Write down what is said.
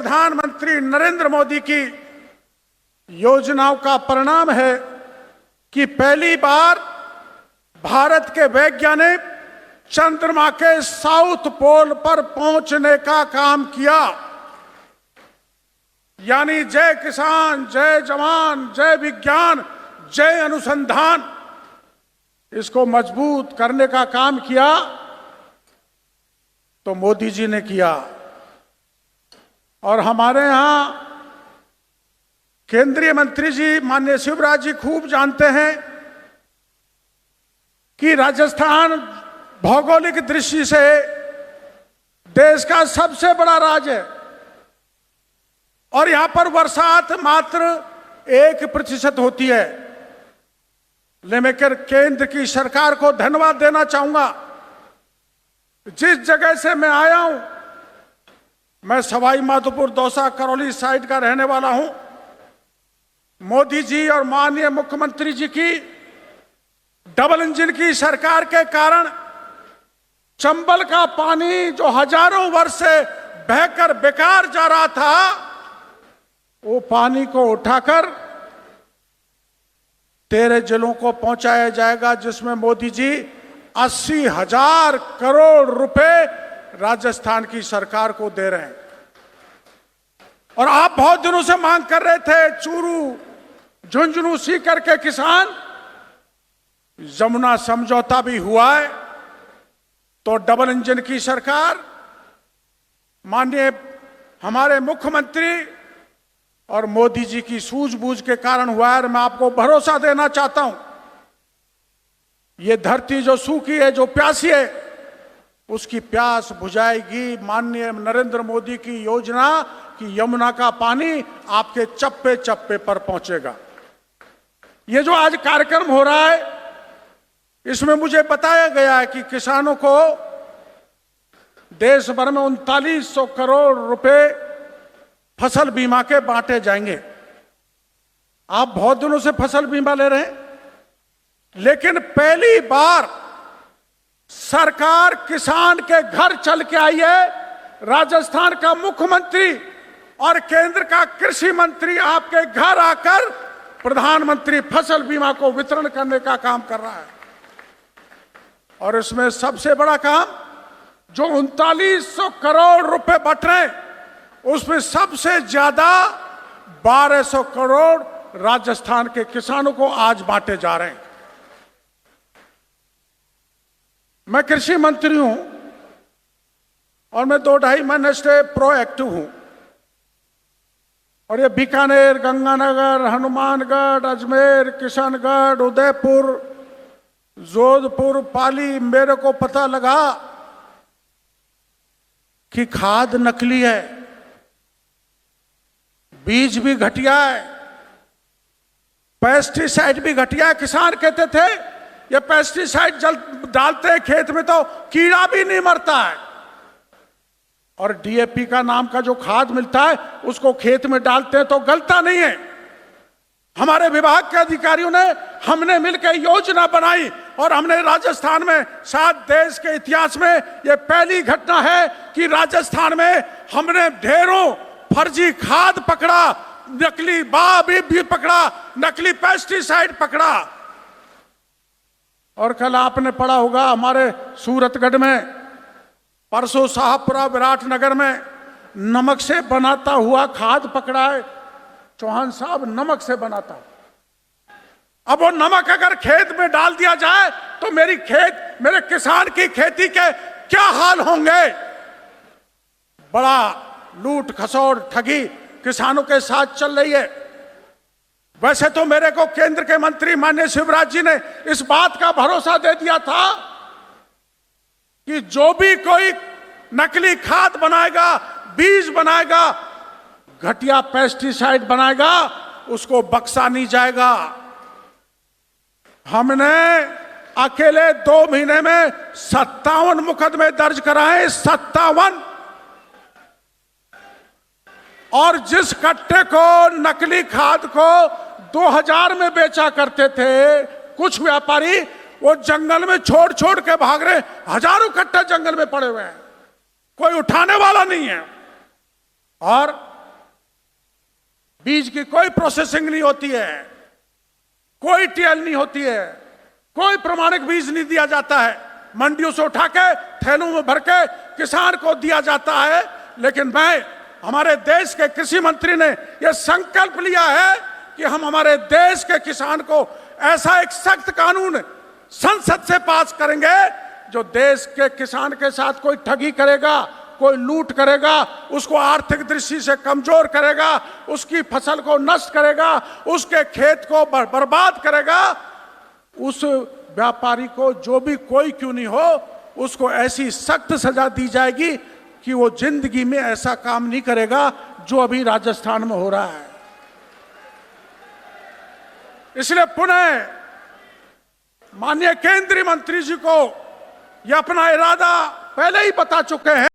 प्रधानमंत्री नरेंद्र मोदी की योजनाओं का परिणाम है कि पहली बार भारत के वैज्ञानिक चंद्रमा के साउथ पोल पर पहुंचने का काम किया। यानी जय किसान, जय जवान, जय विज्ञान, जय अनुसंधान, इसको मजबूत करने का काम किया तो मोदी जी ने किया। और हमारे यहां केंद्रीय मंत्री जी माननीय शिवराज जी खूब जानते हैं कि राजस्थान भौगोलिक दृष्टि से देश का सबसे बड़ा राज्य है और यहां पर बरसात मात्र 1% होती है। लेकिन केंद्र की सरकार को धन्यवाद देना चाहूंगा। जिस जगह से मैं आया हूं, मैं सवाई माधोपुर दौसा करौली साइड का रहने वाला हूं। मोदी जी और माननीय मुख्यमंत्री जी की डबल इंजन की सरकार के कारण चंबल का पानी जो हजारों वर्ष से बहकर बेकार जा रहा था, वो पानी को उठाकर 13 जिलों को पहुंचाया जाएगा, जिसमें मोदी जी 80,000 करोड़ रुपए राजस्थान की सरकार को दे रहे हैं। और आप बहुत दिनों से मांग कर रहे थे, चूरू झुंझुनू सीकर के किसान, यमुना समझौता भी हुआ है तो डबल इंजन की सरकार माननीय हमारे मुख्यमंत्री और मोदी जी की सूझबूझ के कारण हुआ है। मैं आपको भरोसा देना चाहता हूं, ये धरती जो सूखी है, जो प्यासी है, उसकी प्यास बुझाएगी माननीय नरेंद्र मोदी की योजना कि यमुना का पानी आपके चप्पे चप्पे पर पहुंचेगा। ये जो आज कार्यक्रम हो रहा है, इसमें मुझे बताया गया है कि किसानों को देश भर में 3900 करोड़ रुपए फसल बीमा के बांटे जाएंगे। आप बहुत दिनों से फसल बीमा ले रहे हैं, लेकिन पहली बार सरकार किसान के घर चल के आई है। राजस्थान का मुख्यमंत्री और केंद्र का कृषि मंत्री आपके घर आकर प्रधानमंत्री फसल बीमा को वितरण करने का काम कर रहा है। और इसमें सबसे बड़ा काम जो 3900 करोड़ रुपए बट रहे हैं, उसमें सबसे ज्यादा 1200 करोड़ राजस्थान के किसानों को आज बांटे जा रहे हैं। मैं कृषि मंत्री हूं और मैं 2-2.5 महीने से प्रोएक्टिव हूं। और ये बीकानेर, गंगानगर, हनुमानगढ़, अजमेर, किशनगढ़, उदयपुर, जोधपुर, पाली, मेरे को पता लगा कि खाद नकली है, बीज भी घटिया है, पेस्टिसाइड भी घटिया है। किसान कहते थे ये पेस्टिसाइड डालते हैं खेत में तो कीड़ा भी नहीं मरता है। और डीएपी का नाम का जो खाद मिलता है, उसको खेत में डालते हैं तो गलता नहीं है। हमारे विभाग के अधिकारियों ने, हमने मिलकर योजना बनाई और हमने राजस्थान में, शायद देश के इतिहास में यह पहली घटना है कि राजस्थान में हमने ढेरों फर्जी खाद पकड़ा, नकली भी पकड़ा, नकली पेस्टिसाइड पकड़ा। और कल आपने पढ़ा होगा हमारे सूरतगढ़ में, परसों साहबपुरा, विराटनगर में नमक से बनाता हुआ खाद पकड़ा है। चौहान साहब, नमक से बनाता। अब वो नमक अगर खेत में डाल दिया जाए तो मेरे किसान की खेती के क्या हाल होंगे। बड़ा लूट खसोड़ ठगी किसानों के साथ चल रही है। वैसे तो मेरे को केंद्र के मंत्री माननीय शिवराज जी ने इस बात का भरोसा दे दिया था कि जो भी कोई नकली खाद बनाएगा, बीज बनाएगा, घटिया पेस्टिसाइड बनाएगा, उसको बख्शा नहीं जाएगा। हमने अकेले 2 महीने में 57 मुकदमे दर्ज कराए, 57। और जिस कट्टे को, नकली खाद को 2000 में बेचा करते थे कुछ व्यापारी, वो जंगल में छोड़ छोड़ के भाग रहे। हजारों कट्टे जंगल में पड़े हुए हैं, कोई उठाने वाला नहीं है। और बीज की कोई प्रोसेसिंग नहीं होती है, कोई टीएल नहीं होती है, कोई प्रमाणिक बीज नहीं दिया जाता है, मंडियों से उठा के थैलों में भर के किसान को दिया जाता है। लेकिन हमारे देश के कृषि मंत्री ने यह संकल्प लिया है कि हम हमारे देश के किसान को ऐसा एक सख्त कानून संसद से पास करेंगे जो देश के किसान के साथ कोई ठगी करेगा, कोई लूट करेगा, उसको आर्थिक दृष्टि से कमजोर करेगा, उसकी फसल को नष्ट करेगा, उसके खेत को बर्बाद करेगा, उस व्यापारी को जो भी कोई क्यों नहीं हो, उसको ऐसी सख्त सजा दी जाएगी कि वो जिंदगी में ऐसा काम नहीं करेगा जो अभी राजस्थान में हो रहा है। इसलिए पुनः माननीय केंद्रीय मंत्री जी को यह अपना इरादा पहले ही बता चुके हैं।